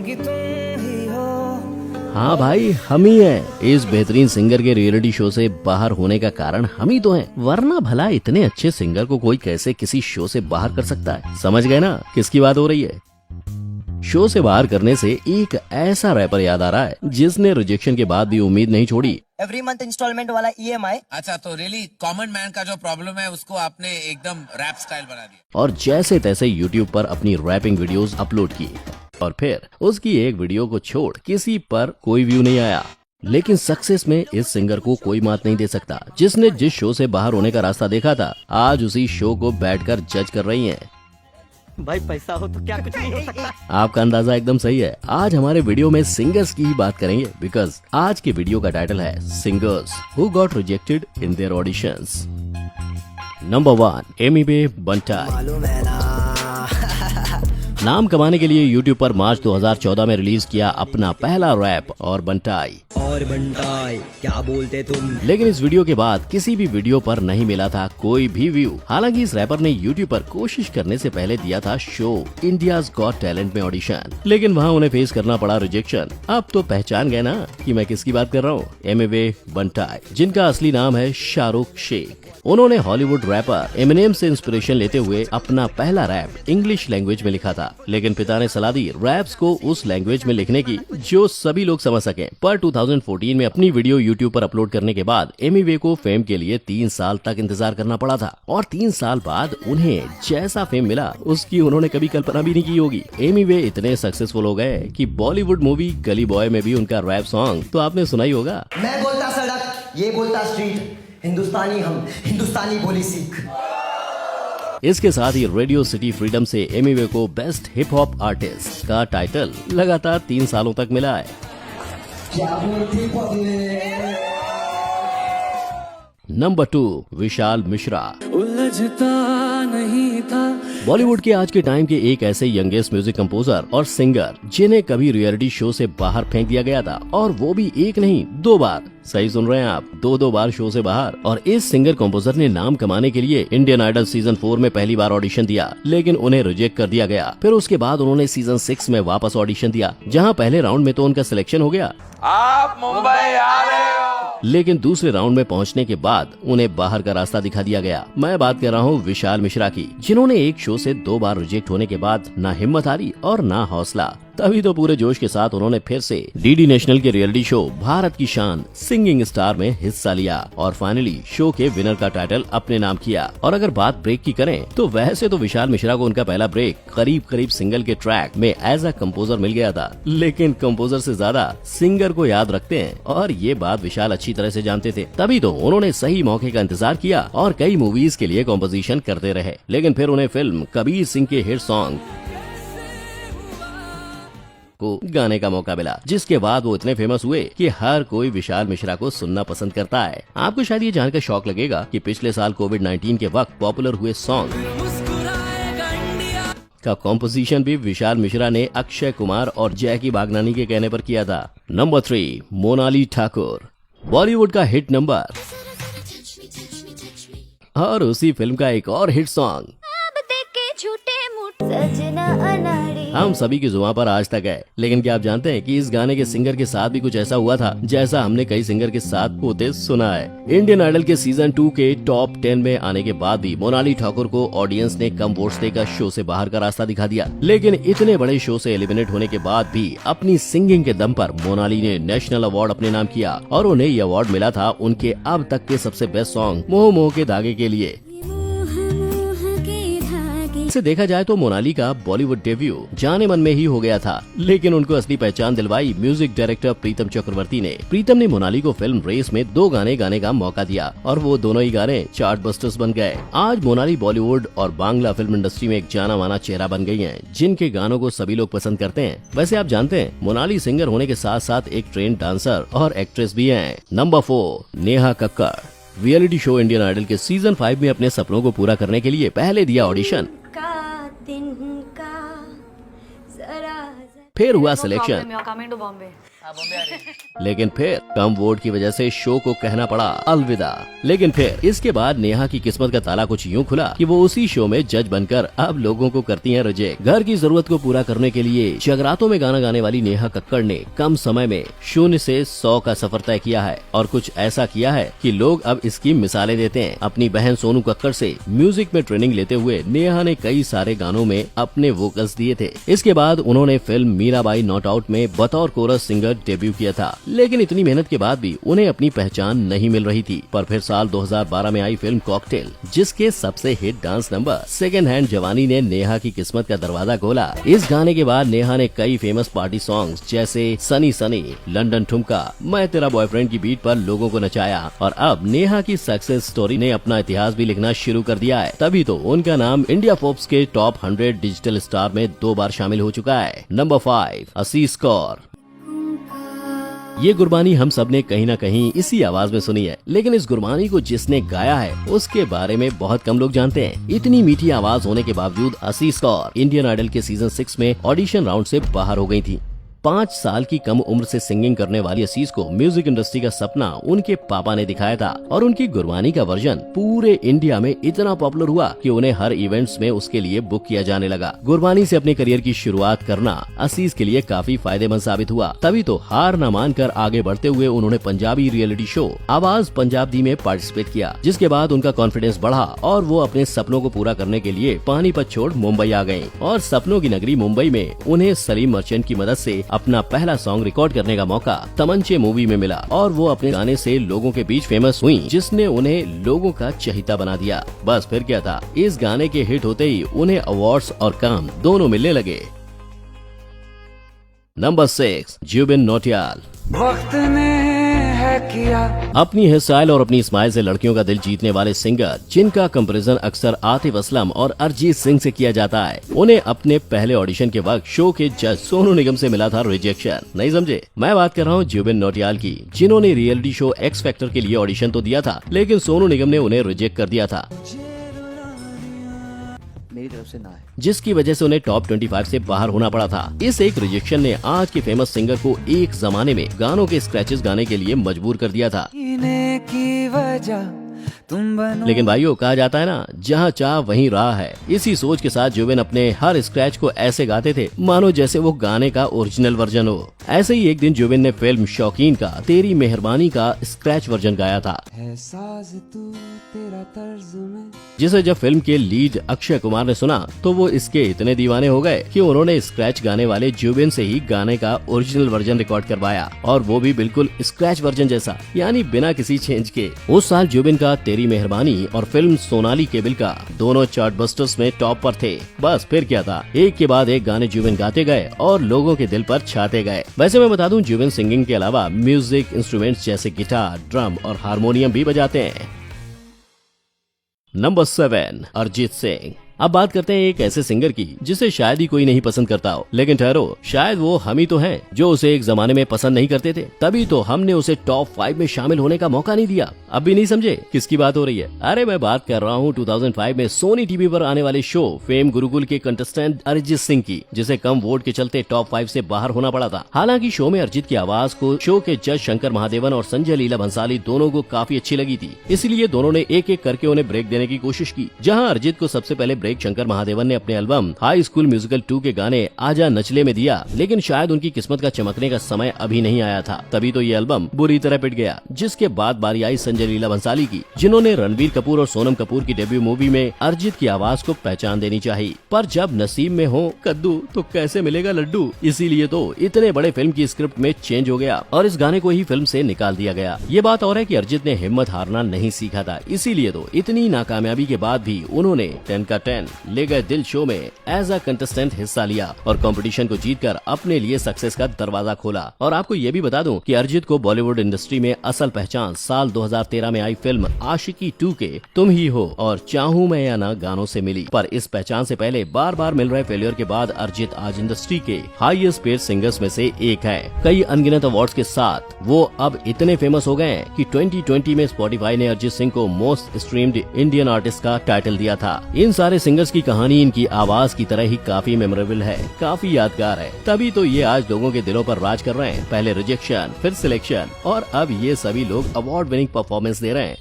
कि तुम ही हो। हाँ भाई, हम ही हैं। इस बेहतरीन सिंगर के रियलिटी शो से बाहर होने का कारण हम ही तो हैं, वरना भला इतने अच्छे सिंगर को कोई कैसे किसी शो से बाहर कर सकता है। समझ गए ना किसकी बात हो रही है? शो से बाहर करने से एक ऐसा रैपर याद आ रहा है जिसने रिजेक्शन के बाद भी उम्मीद नहीं छोड़ी। एवरी मंथ इंस्टॉलमेंट वाला EMI। अच्छा, तो रियली कॉमन मैन का जो प्रॉब्लम है उसको आपने एकदम रैप स्टाइल बना दिया और जैसे तैसे यूट्यूब पर अपनी रैपिंग वीडियोस अपलोड की और फिर उसकी एक वीडियो को छोड़ किसी पर कोई व्यू नहीं आया। लेकिन सक्सेस में इस सिंगर को कोई मात नहीं दे सकता। जिसने जिस शो से बाहर होने का रास्ता देखा था, आज उसी शो को बैठकर जज कर रही हैं। भाई पैसा हो तो क्या कुछ नहीं हो सकता। आपका अंदाजा एकदम सही है। आज हमारे वीडियो में सिंगर्स की ही बात करेंगे, बिकॉज आज के वीडियो का टाइटल है singers who got rejected in their auditions. Number 1, Emiway Bantai. नाम कमाने के लिए यूट्यूब पर मार्च 2014 में रिलीज किया अपना पहला रैप और बंटाई क्या बोलते तुम। लेकिन इस वीडियो के बाद किसी भी वीडियो पर नहीं मिला था कोई भी व्यू। हालांकि इस रैपर ने यूट्यूब पर कोशिश करने से पहले दिया था शो इंडियाज गॉट टैलेंट में ऑडिशन, लेकिन वहां उन्हें फेस करना पड़ा रिजेक्शन। अब तो पहचान गए ना कि मैं किसकी बात कर रहा हूँ? एमिवे बंटाई, जिनका असली नाम है शाहरुख शेख। उन्होंने हॉलीवुड रैपर एमिनेम से इंस्पिरेशन लेते हुए अपना पहला रैप इंग्लिश लैंग्वेज में लिखा था, लेकिन पिता ने सलाह दी रैप्स को उस लैंग्वेज में लिखने की जो सभी लोग समझ सकें। पर 2014 में अपनी वीडियो यूट्यूब पर अपलोड करने के बाद एमिवे को फेम के लिए 3 साल तक इंतजार करना पड़ा था, और 3 साल बाद उन्हें जैसा फेम मिला उसकी उन्होंने कभी कल्पना भी नहीं की होगी। एमिवे इतने सक्सेसफुल हो गए कि बॉलीवुड मूवी गली बॉय में भी उनका रैप सॉन्ग तो आपने सुना ही होगा। मैं बोलता सड़क, ये बोलता स्ट्रीट, हिंदुस्तानी हम, हिंदुस्तानी बोली सीख। इसके साथ ही रेडियो सिटी फ्रीडम से एमिवे को बेस्ट हिप हॉप आर्टिस्ट का टाइटल लगातार 3 सालों तक मिला है। नंबर 2, विशाल मिश्रा। उलझता नहीं था। बॉलीवुड के आज के टाइम के एक ऐसे यंगेस्ट म्यूजिक कंपोजर और सिंगर जिन्हें कभी रियलिटी शो से बाहर फेंक दिया गया था, और वो भी एक नहीं 2 बार। सही सुन रहे हैं आप, 2 बार शो से बाहर। और इस सिंगर कंपोजर ने नाम कमाने के लिए इंडियन आइडल सीजन 4 में पहली बार ऑडिशन दिया, लेकिन उन्हें रिजेक्ट कर दिया गया। फिर उसके बाद उन्होंने सीजन 6 में वापस ऑडिशन दिया, जहां पहले राउंड में तो उनका सिलेक्शन हो गया, आप मुंबई आ रहे हो, लेकिन दूसरे राउंड में पहुंचने के बाद उन्हें बाहर का रास्ता दिखा दिया गया। मैं बात कर रहा हूं विशाल मिश्रा की, जिन्होंने एक शो से 2 बार रिजेक्ट होने के बाद ना हिम्मत हारी और ना हौसला। तभी तो पूरे जोश के साथ उन्होंने फिर से डीडी नेशनल के रियलिटी शो भारत की शान सिंगिंग स्टार में हिस्सा लिया और फाइनली शो के विनर का टाइटल अपने नाम किया। और अगर बात ब्रेक की करें तो वैसे तो विशाल मिश्रा को उनका पहला ब्रेक करीब सिंगल के ट्रैक में एज अ कंपोजर मिल गया था, लेकिन कंपोजर से ज्यादा सिंगर को याद रखते हैं, और ये बात विशाल अच्छी तरह से जानते थे। तभी तो उन्होंने सही मौके का इंतजार किया और कई मूवीज के लिए कॉम्पोजिशन करते रहे। लेकिन फिर उन्हें फिल्म कबीर सिंह के हिट सॉन्ग को गाने का मौका मिला, जिसके बाद वो इतने फेमस हुए कि हर कोई विशाल मिश्रा को सुनना पसंद करता है। आपको शायद ये जानकर शौक लगेगा कि पिछले साल कोविड-19 के वक्त पॉपुलर हुए सॉन्ग का कॉम्पोजिशन भी विशाल मिश्रा ने अक्षय कुमार और जैकी बागनानी के कहने पर किया था। नंबर 3, मोनाली ठाकुर। बॉलीवुड का हिट नंबर और उसी फिल्म का एक और हिट सॉन्ग हम सभी की जुबान पर आज तक है। लेकिन क्या आप जानते हैं कि इस गाने के सिंगर के साथ भी कुछ ऐसा हुआ था जैसा हमने कई सिंगर के साथ होते सुना है। इंडियन आइडल के सीजन 2 के टॉप 10 में आने के बाद भी मोनाली ठाकुर को ऑडियंस ने कम वोट्स देकर शो से बाहर का रास्ता दिखा दिया। लेकिन इतने बड़े शो से एलिमिनेट होने के बाद भी अपनी सिंगिंग के दम पर मोनाली ने नेशनल अवार्ड अपने नाम किया, और उन्हें ये अवार्ड मिला था उनके अब तक के सबसे बेस्ट सॉन्ग मोह मोह के धागे के लिए। से देखा जाए तो मोनाली का बॉलीवुड डेब्यू जाने मन में ही हो गया था, लेकिन उनको असली पहचान दिलवाई म्यूजिक डायरेक्टर प्रीतम चक्रवर्ती ने। प्रीतम ने मोनाली को फिल्म रेस में 2 गाने गाने का मौका दिया, और वो दोनों ही गाने चार्ट बस्टर्स बन गए। आज मोनाली बॉलीवुड और बांग्ला फिल्म इंडस्ट्री में एक जाना माना चेहरा बन गई है, जिनके गानों को सभी लोग पसंद करते हैं। वैसे आप जानते हैं मोनाली सिंगर होने के साथ साथ एक ट्रेन डांसर और एक्ट्रेस भी है। Number 4, Neha Kakkar. Reality show Indian idol के सीजन 5 में अपने सपनों को पूरा करने के लिए पहले दिया ऑडिशन, फिर हुआ सिलेक्शन लेकिन फिर कम वोट की वजह से शो को कहना पड़ा अलविदा। लेकिन फिर इसके बाद नेहा की किस्मत का ताला कुछ यूं खुला कि वो उसी शो में जज बनकर अब लोगों को करती हैं रिजेक्ट। घर की जरूरत को पूरा करने के लिए जगरातों में गाना गाने वाली नेहा कक्कड़ ने कम समय में 0 से 100 का सफर तय किया है और कुछ ऐसा किया है कि लोग अब इसकी मिसालें देते हैं। अपनी बहन सोनू कक्कड़ से म्यूजिक में ट्रेनिंग लेते हुए नेहा ने कई सारे गानों में अपने वोकल्स दिए थे। इसके बाद उन्होंने फिल्म मीराबाई नॉट आउट में बतौर कोरस सिंगर डेब्यू किया था। लेकिन इतनी मेहनत के बाद भी उन्हें अपनी पहचान नहीं मिल रही थी। पर फिर साल 2012 में आई फिल्म कॉकटेल, जिसके सबसे hit dance number second hand जवानी ने नेहा की किस्मत का दरवाजा खोला। इस गाने के बाद नेहा ने कई फेमस पार्टी सॉन्ग्स जैसे सनी सनी, लंदन ठुमका, मैं तेरा बॉयफ्रेंड की बीट पर लोगों को नचाया और अब नेहा की सक्सेस स्टोरी ने अपना इतिहास भी लिखना शुरू कर दिया है। तभी तो उनका नाम इंडिया फोर्ब्स के टॉप 100 डिजिटल स्टार में 2 बार शामिल हो चुका है। नंबर 5 असीस कौर। ये गुरबानी हम सब ने कहीं न कहीं इसी आवाज में सुनी है, लेकिन इस गुरबानी को जिसने गाया है उसके बारे में बहुत कम लोग जानते हैं। इतनी मीठी आवाज होने के बावजूद असीस कौर इंडियन आइडल के सीजन 6 में ऑडिशन राउंड से बाहर हो गई थी। 5 साल की कम उम्र से सिंगिंग करने वाली असीस को म्यूजिक इंडस्ट्री का सपना उनके पापा ने दिखाया था और उनकी गुरबानी का वर्जन पूरे इंडिया में इतना पॉपुलर हुआ कि उन्हें हर इवेंट्स में उसके लिए बुक किया जाने लगा। गुरबानी से अपने करियर की शुरुआत करना असीस के लिए काफी फायदेमंद साबित हुआ। तभी तो हार न मानकर आगे बढ़ते हुए उन्होंने पंजाबी रियलिटी शो आवाज पंजाब दी में पार्टिसिपेट किया, जिसके बाद उनका कॉन्फिडेंस बढ़ा और वो अपने सपनों को पूरा करने के लिए पानीपत छोड़ मुंबई आ गए और सपनों की नगरी मुंबई में उन्हें सलीम मर्चेंट की मदद से अपना पहला सॉन्ग रिकॉर्ड करने का मौका तमंचे मूवी में मिला और वो अपने गाने से लोगों के बीच फेमस हुई, जिसने उन्हें लोगों का चहेता बना दिया। बस फिर क्या था, इस गाने के हिट होते ही उन्हें अवार्ड्स और काम दोनों मिलने लगे। नंबर 6 जुबिन नौटियाल। वक्त ने है किया। अपनी हेयर स्टाइल और अपनी स्माइल से लड़कियों का दिल जीतने वाले सिंगर, जिनका कंपैरिजन अक्सर आतिफ असलम और अरिजीत सिंह से किया जाता है, उन्हें अपने पहले ऑडिशन के वक्त शो के जज सोनू निगम से मिला था रिजेक्शन। नहीं समझे? मैं बात कर रहा हूँ जुबिन नौटियाल की, जिन्होंने रियलिटी शो एक्स फैक्टर के लिए ऑडिशन तो दिया था, लेकिन सोनू निगम ने उन्हें रिजेक्ट कर दिया था, मेरी तरफ से ना है, जिसकी वजह से उन्हें टॉप 25 से बाहर होना पड़ा था। इस एक रिजेक्शन ने आज के फेमस सिंगर को एक जमाने में गानों के स्क्रैचेस गाने के लिए मजबूर कर दिया था। की वजह तुम बनो। लेकिन भाइयों, कहा जाता है ना, जहाँ चाह वहीं राह है। इसी सोच के साथ जुबिन अपने हर स्क्रैच को ऐसे गाते थे मानो जैसे वो गाने का ओरिजिनल वर्जन हो। ऐसे ही एक दिन जुबिन ने फिल्म शौकीन का तेरी मेहरबानी का स्क्रैच वर्जन गाया था, एहसास तू तेरा तर्ज में। जिसे जब फिल्म के लीड अक्षय कुमार ने सुना तो वो इसके इतने दीवाने हो गए कि उन्होंने स्क्रैच गाने वाले जुबिन से ही गाने का ओरिजिनल वर्जन रिकॉर्ड करवाया, और वो भी बिल्कुल स्क्रैच वर्जन जैसा, यानी बिना किसी चेंज के। उस साल जुबिन का तेरी मेहरबानी और फिल्म सोनाली केबिल का दोनों चार्ट बस्टर्स में टॉप पर थे। बस फिर क्या था, एक के बाद एक गाने जुबिन गाते गए और लोगों के दिल पर छाते गए। वैसे मैं बता दूं, जुबिन सिंगिंग के अलावा म्यूजिक इंस्ट्रूमेंट्स जैसे गिटार, ड्रम और हारमोनियम भी बजाते हैं। नंबर 7 अरिजीत सिंह। अब बात करते हैं एक ऐसे सिंगर की जिसे शायद ही कोई नहीं पसंद करता हो, लेकिन ठहरो, शायद वो हम ही तो हैं जो उसे एक जमाने में पसंद नहीं करते थे, तभी तो हमने उसे टॉप 5 में शामिल होने का मौका नहीं दिया। अब भी नहीं समझे किसकी बात हो रही है? अरे मैं बात कर रहा हूँ 2005 में सोनी टीवी पर आने वाले शो फेम गुरुकुल के कंटेस्टेंट अरिजीत सिंह की, जिसे कम वोट के चलते टॉप 5 से बाहर होना पड़ा था। हालांकि शो में अरिजीत की आवाज को शो के जज शंकर महादेवन और संजय लीला भंसाली दोनों को काफी अच्छी लगी थी, इसलिए दोनों ने एक एक करके उन्हें ब्रेक देने की कोशिश की। जहाँ अरिजीत को सबसे पहले ब्रेक शंकर महादेवन ने अपने एल्बम हाई स्कूल म्यूजिकल 2 के गाने आजा नचले में दिया, लेकिन शायद उनकी किस्मत का चमकने का समय अभी नहीं आया था, तभी तो ये एल्बम बुरी तरह पिट गया। जिसके बाद बारी आई संजय लीला भंसाली की, जिन्होंने रणबीर कपूर और सोनम कपूर की डेब्यू मूवी में अरिजीत की आवाज को पहचान देनी चाहिए, पर जब नसीब में हो कद्दू तो कैसे मिलेगा लड्डू, इसीलिए तो इतने बड़े फिल्म की स्क्रिप्ट में चेंज हो गया और इस गाने को ही फिल्म से निकाल दिया गया। ये बात और है कि अरिजीत ने हिम्मत हारना नहीं सीखा था, इसीलिए तो इतनी नाकामयाबी के बाद भी उन्होंने 10 का 10 ले गए दिल शो में एज अ कंटेस्टेंट हिस्सा लिया और कंपटीशन को जीतकर अपने लिए सक्सेस का दरवाजा खोला। और आपको ये भी बता दूं कि अरिजीत को बॉलीवुड इंडस्ट्री में असल पहचान साल 2013 में आई फिल्म आशिकी 2 के तुम ही हो और चाहूं मैं या ना गानों से मिली। पर इस पहचान से पहले बार बार मिल रहे फेलियर के बाद अरिजीत आज इंडस्ट्री के हाईएस्ट पेड सिंगर्स में से एक है। कई अनगिनत अवार्ड्स के साथ वो अब इतने फेमस हो गए हैं कि 2020 में स्पॉटिफाई ने अरिजीत सिंह को मोस्ट स्ट्रीम्ड इंडियन आर्टिस्ट का टाइटल दिया था। इन सारे सिंगर्स की कहानी इनकी आवाज की तरह ही काफी मेमोरेबल है, काफी यादगार है। तभी तो ये आज लोगों के दिलों पर राज कर रहे हैं। पहले रिजेक्शन, फिर सिलेक्शन और अब ये सभी लोग अवार्ड विनिंग परफॉर्मेंस दे रहे हैं।